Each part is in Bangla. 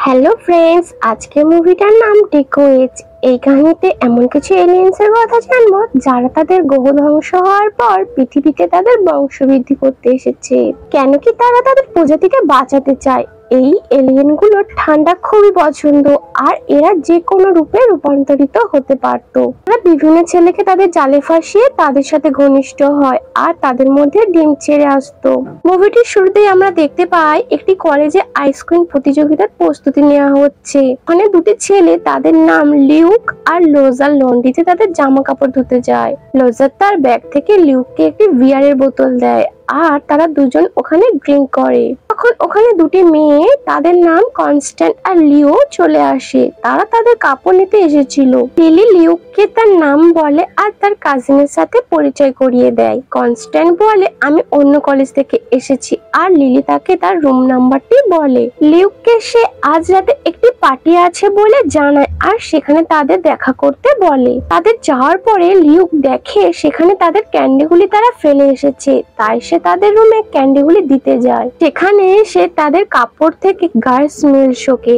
হ্যালো ফ্রেন্ডস, আজকের মুভিটার নাম টেকওয়েজ। এই কাহিনীতে এমন কিছু এলিয়েন্সের কথা জানবো যারা তাদের গ্রহ ধ্বংস হওয়ার পর পৃথিবীতে তাদের বংশবৃদ্ধি করতে এসেছে। কেন কি তারা তাদের প্রজাতিকে বাঁচাতে চায়। এই এলিয়েনগুলোর ঠান্ডা খুবই পছন্দ আর এরা যে কোনো রূপে রূপান্তরিত হতে পারত। তারা বিভিন্ন ছেলেকে তাদের জালে ফাঁসিয়ে তাদের সাথে ঘনিষ্ঠ হয় আর তাদের মধ্যে ডিম ছেড়ে আসতো। মুভিটির শুরুতেই আমরা দেখতে পাই একটি কলেজে আইসক্রিম প্রতিযোগিতার প্রস্তুতি নেওয়া হচ্ছে। ওখানে দুটি ছেলে, তাদের নাম লিউক আর লোজার, লন্ড্রিতে তাদের জামা কাপড় ধুতে যায়। লোজার তার ব্যাগ থেকে লিউককে একটি বিয়ারের বোতল দেয় আর তারা দুজন ওখানে ড্রিঙ্ক করে। তখন ওখানে দুটি মেয়ে, তাদের নাম কনস্ট্যান্ট আর লিও চলে আসে। তারা তাদের কাপড় নিতে এসেছিল। লিলি লিউককে তার নাম বলে আর তার কাজিনের সাথে পরিচয় করিয়ে দেয়। কনস্ট্যান্ট বলে আমি অন্য কলেজ থেকে এসেছি আর লিলি তাকে তার রুম নাম্বারটি বলে। লিউককে সে আজ রাতে একটি পার্টি আছে বলে জানায় আর সেখানে তাদের দেখা করতে বলে। তাদের যাওয়ার পরে লিউক দেখে সেখানে তাদের ক্যান্ডিগুলি তারা ফেলে এসেছে, তাই সে তাদের রুমে ক্যান্ডিগুলি দিতে যায়। সেখানে সে তাদের কাপড় থেকে গায়ের স্মেল শোকে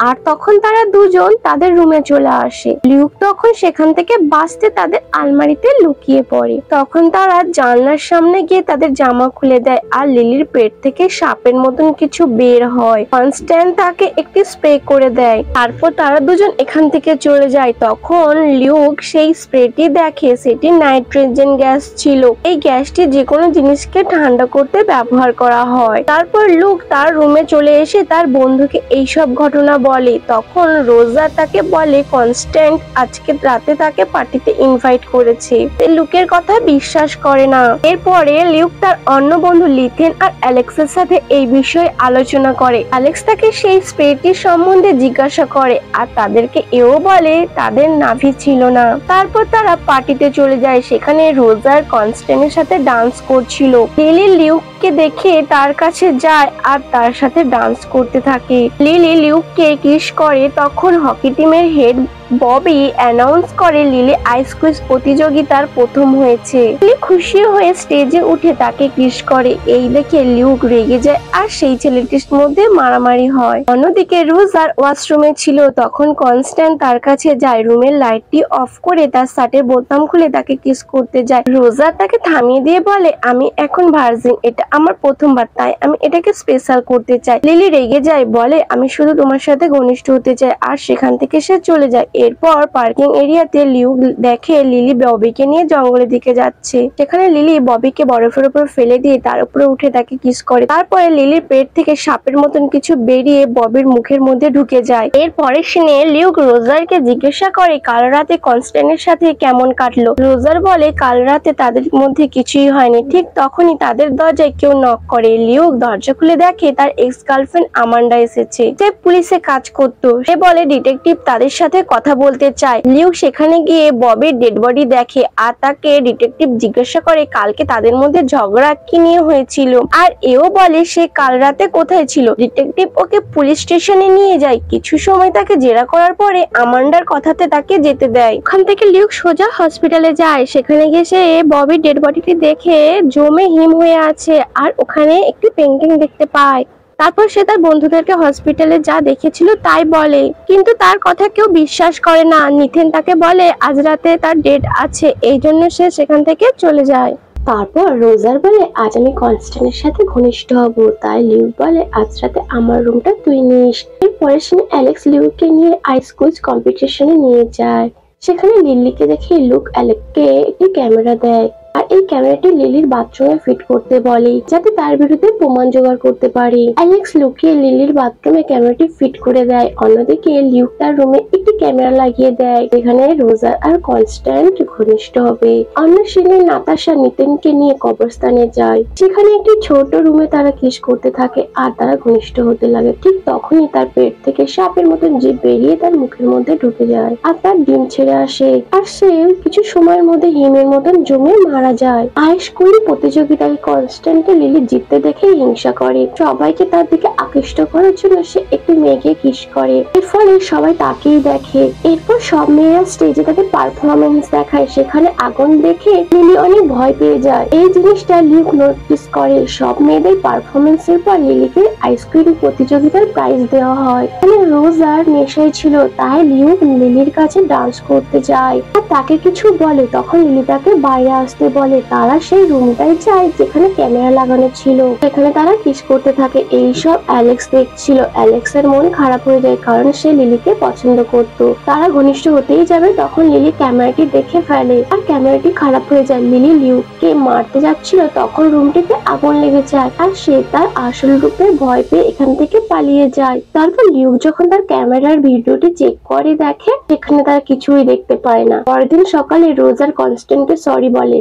আর তখন তারা দুজন তাদের রুমে চলে আসে। লিউক তখন সেখান থেকে বাঁচতে তাদের আলমারিতে লুকিয়ে পড়ে। তখন তারা জানলার সামনে গিয়ে তাদের জামা খুলে দেয় আর লিলির পেট থেকে সাপের মতন কিছু বের হয়। কনস্ট্যান্ট তাকে একটি স্প্রে করে দেয়। তারপর তারা দুজন এখান থেকে চলে যায়। তখন লিউক সেই স্প্রেটি দেখে, সেটি নাইট্রোজেন গ্যাস ছিল। এই গ্যাসটি যে কোনো জিনিসকে ঠান্ডা করতে ব্যবহার করা হয়। তারপর লুক তার রুমে চলে এসে তার বন্ধুকে এইসব ঘটনা বলে। তখন রোজা তাকে বলে কনস্ট্যান্ট আজকে রাতে তাকে পার্টিতে ইনভাইট করেছে। লুকের কথা বিশ্বাস করে না। এরপরে লিউক তার অন্য বন্ধু লিথেন আর অ্যালেক্সের সাথে এই বিষয়ে আলোচনা করে। অ্যালেক্স তাকে সেই স্প্রেটির সম্বন্ধে জিজ্ঞাসা করে আর তাদেরকে এও বলে তাদের নাভি ছিল না। তারপর তারা পার্টিতে চলে যায়। সেখানে রোজার কনস্ট্যান্টের সাথে ডান্স করছিল। লিলি লিউককে দেখে তার কাছে যায় আর তার সাথে ডান্স করতে থাকে। লিলি লিউককে কিস করে। তখন হকি টিমের হেড ববি অ্যানাউন্স করে লিলি আইস কুইজ প্রতিযোগিতার প্রথম হয়েছে। লিলি খুশি হয়ে স্টেজে উঠে তাকে কিস করে। এই দেখে লিউক রেগে যায় আর সেই ছেলেটির মধ্যে মারামারি হয়। অন্যদিকে রোজার ওয়াশরুমে ছিল। তখন কনস্ট্যান্ট তার কাছে যায়, রুমের লাইটটি অফ করে তার শার্টের বোতাম খুলে তাকে কিস করতে যায়। রোজা তাকে থামিয়ে দিয়ে বলে আমি এখন ভার্জিন, এটা আমার প্রথমবার, তাই আমি এটাকে স্পেশাল করতে চাই। লিলি রেগে যায়, বলে আমি শুধু তোমার সাথে ঘনিষ্ঠ হতে চাই আর সেখান থেকে সে চলে যায়। এরপর পার্কিং এরিয়াতে লিউক দেখে লিলি ববিকে নিয়ে জঙ্গলের দিকে যাচ্ছে। সেখানে লিলি ববিকে বরফের উপর ফেলে দিয়ে তার উপরে উঠে তাকে কিস করে। তারপরে লিলির পেট থেকে সাপের মতন কিছু বেরিয়ে ববির মুখের মধ্যে ঢুকে যায়। এরপরে শুনে লিউক রোজারকে জিজ্ঞাসা করে কাল রাতে কনস্ট্যান্টের সাথে কেমন কাটলো। রোজার বলে কাল রাতে তাদের মধ্যে কিছুই হয়নি। ঠিক তখনই তাদের দরজায় কেউ নক করে। লিউক দরজা খুলে দেখে তার এক্স গার্লফ্রেন্ড আমান্ডা এসেছে। সে পুলিশে কাজ করতো। সে বলে ডিটেকটিভ তাদের সাথে কথা বলতে চায়। লিউক সেখানে গিয়ে ববির ডেড বডি দেখে আর তাকে ডিটেকটিভ জিজ্ঞাসা করে কালকে তাদের মধ্যে ঝগড়া কি নিয়ে হয়েছিল আর এও বলে সে কাল রাতে কোথায় ছিল। ডিটেকটিভ ওকে পুলিশ স্টেশনে নিয়ে যায়। কিছু সময় তাকে জেরা করার পরে আমান্ডার কথাতে তাকে যেতে দেয়। ওখান থেকে লিউক সোজা হসপিটালে যায়। সেখানে গিয়ে সে ববির ডেড বডিটি দেখে জমে হিম হয়ে আছে আর ওখানে একটি পেন্টিং দেখতে পায়। তারপর সে তার বন্ধুদেরকে হসপিটালে যা দেখেছিল তাই বলে, কিন্তু তার কথা কেউ বিশ্বাস করে না। নিথেন তাকে বলে আজ রাতে তার ডেট আছে, এই জন্য সে সেখান থেকে চলে যায়। তারপর রোজার বলে আজ আমি কনস্ট্যান্টের সাথে ঘনিষ্ঠ হব, তাই লিউক বলে আজ রাতে আমার রুমটা তুই নিস। এরপরে সে অ্যালেক্স লিউককে নিয়ে আইস কুইজ কম্পিটিশনে নিয়ে যায়। সেখানে লিলিকে দেখে লুক অ্যালেক্সকে একটি ক্যামেরা দেয় আর এই ক্যামেরাটি লিলির বাথরুমে ফিট করতে বলে যাতে তার বিরুদ্ধে প্রমাণ জোগাড় করতে পারে। অ্যালেক্স লুকিয়ে লিলির বাথরুমে ক্যামেরাটি ফিট করে দেয়। অন্যদিকে লিউক তার রুমে একটি ক্যামেরা লাগিয়ে দেয় যেখানে রোজার আর কনস্ট্যান্ট ঘনিষ্ঠ হবে। অন্য সিনে নাতাশা নিতেনকে নিয়ে কবরস্থানে যায়। সেখানে একটি ছোট রুমে তারা কিস করতে থাকে আর তারা ঘনিষ্ঠ হতে লাগে। ঠিক তখনই তার পেট থেকে সাপের মতন জীব বেরিয়ে তার মুখের মধ্যে ঢুকে যায় আর তার ডিম ছেড়ে আসে আর সে কিছু সময়ের মধ্যে হিমের মতন জমে মারা মারা যায়। হাই স্কুল প্রতিযোগিতায় কনস্ট্যান্টকে লিলি জিততে দেখে হিংসা করে। সবাইকে তার দিকে আকৃষ্ট করার জন্য সে একটি মেয়েকে কিস করে। এর ফলে সবাই তাকেই দেখে। এরপর সব মেয়েরা স্টেজে তাদের পারফরমেন্স দেখায়। সেখানে আগুন দেখে লিলি অনেক ভয় পেয়ে যায়। এই জিনিসটা লিউক নোটিস করে। সব মেয়েদের পারফরমেন্স এর পর লিলিকে আইসক্রিম প্রতিযোগিতার প্রাইজ দেওয়া হয়। রোজ আর নেশায় ছিল, তাই লিউক লিলির কাছে ডান্স করতে যায় আর তাকে কিছু বলে। তখন লিলি তাকে বাইরে আসতে বলে। তারা সেই রুমটায় যায় যেখানে ক্যামেরা লাগানো ছিল। সেখানে তারা কিস করতে থাকে। এইসব অ্যালেক্স দেখছিল। অ্যালেক্সের মন খারাপ হয়ে যায় কারণ সে লিলিকে পছন্দ করত। তারা ঘনিষ্ঠ হতেই যাবে তখন লিলি ক্যামেরাটি দেখে ফেলে আর ক্যামেরাটি খারাপ হয়ে যায়। লিলি লিউককে মারতে যাচ্ছিল তখন রুমটিতে আগুন লেগে যায় আর সে তার আসল রূপে ভয় পেয়ে এখান থেকে পালিয়ে যায়। তারপর লিউক যখন তার ক্যামেরার ভিডিওটি চেক করে দেখে সেখানে তারা কিছুই দেখতে পায় না। পরের দিন সকালে রোজ আর কনস্ট্যান্টকে সরি বলে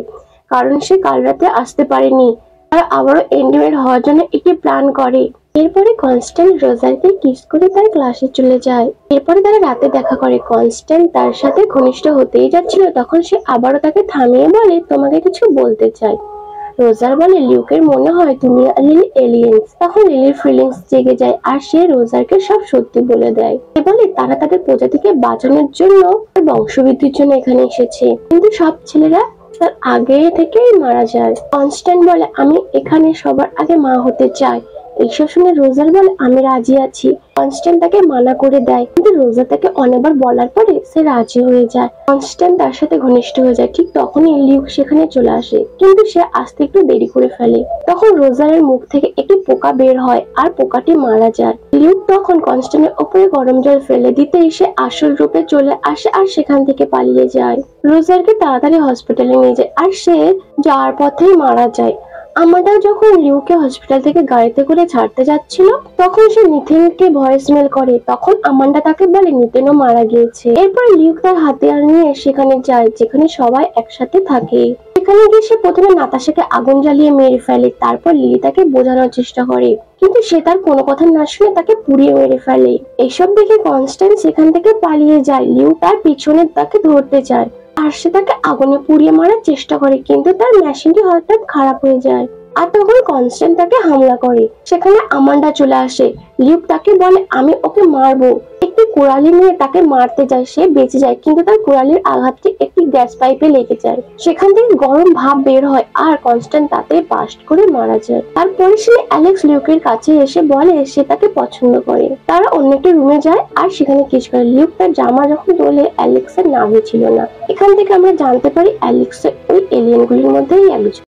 কারণ সে কাল রাতে আসতে পারেনি। তারা আবারও এন্ডিমেট হওয়ার জন্য একটি প্ল্যান করে। এরপরে কনস্ট্যান্ট রোজারকে কিস করে তার ক্লাসে চলে যায়। এরপরে তারা রাতে দেখা করে। কনস্ট্যান্ট তার সাথে ঘনিষ্ঠ হতেই যাচ্ছিল তখন সে আবারও তাকে থামিয়ে বলে তোমাকে কিছু বলতে চাই। রোজার বলে লিউকের মনে হয় তুমি আর লিলি এলিয়েন্স। তখন লিলির ফিলিংস জেগে যায় আর সে রোজারকে সব সত্যি বলে দেয়। বলে তারা তাদের প্রজাতিকে বাঁচানোর জন্য বংশবৃদ্ধির জন্য এখানে এসেছে, কিন্তু সব ছেলেরা তার আগে থেকেই মারা যায়। কনস্ট্যান্ট বলে আমি এখানে সবার আগে মা হতে চাই। এইসব শুনে রোজার বলে আমি রাজি আছি। কনস্ট্যান্ট তাকে মানা করে দেয় কিন্তু রোজা তাকে অনেকবার বলার পরে সে রাজি হয়ে যায়। কনস্ট্যান্ট তার সাথে ঘনিষ্ঠ হয়ে যায়। ঠিক তখনই লিউক সেখানে চলে আসে কিন্তু সে আসতে একটু দেরি করে ফেলে। তখন রোজারের মুখ থেকে একটি পোকা বের হয় আর পোকাটি মারা যায়। লিউক তখন কনস্ট্যান্টের উপরে গরম জল ফেলে দিতে সে আসল রূপে চলে আসে আর সেখান থেকে পালিয়ে যায়। রোজারকে তাড়াতাড়ি হসপিটালে নিয়ে যায় আর সে যাওয়ার পথেই মারা যায়। আমাটা যখন লিউকে হসপিটাল থেকে গাড়িতে করে ছাড়তে যাচ্ছিল তখন সে নিথেনকে ভয়েস মেল করে। তখন আমান্ডা তাকে বলে নিথেনও মারা গিয়েছে। এরপর লিউক তার হাতিয়ার নিয়ে সেখানে যায় যেখানে সবাই একসাথে থাকে। সেখানে গিয়ে সে প্রথমে নাতাশাকে আগুন জ্বালিয়ে মেরে ফেলে। তারপর লিলি তাকে বোঝানোর চেষ্টা করে কিন্তু সে তার কোনো কথা না শুনে তাকে পুড়িয়ে মেরে ফেলে। এইসব দেখে কনস্ট্যান্ট সেখান থেকে পালিয়ে যায়। লিউ তার পিছনে তাকে ধরতে চায় আর সে তাকে আগুনে পুড়িয়ে মারার চেষ্টা করে কিন্তু তার মেশিনটি হঠাৎ খারাপ হয়ে যায় আর তখন কনস্ট্যান্ট তাকে হামলা করে। সেখানে আমান্ডা চলে আসে। লিউক তাকে বলে আমি ওকে মারবো। একটি কুড়ালি নিয়ে তাকে মারতে যায়। সে বেঁচে যায় কিন্তু তার কুড়ালির আঘাতটি একটি গ্যাস পাইপে লেগে যায়। সেখান থেকে গরম ভাপ বের হয় আর কনস্ট্যান্ট তাতে বাস্ট করে মারা যায়। তারপরে সে অ্যালেক্স লিউকের কাছে এসে বলে সে তাকে পছন্দ করে। তারা অন্য একটি রুমে যায় আর সেখানে কিস করে। লিউক তার জামা যখন তোলে অ্যালেক্সের নাভি ছিল না। এখান থেকে আমরা জানতে পারি অ্যালেক্স ওই এলিয়েনগুলির মধ্যেই একজন।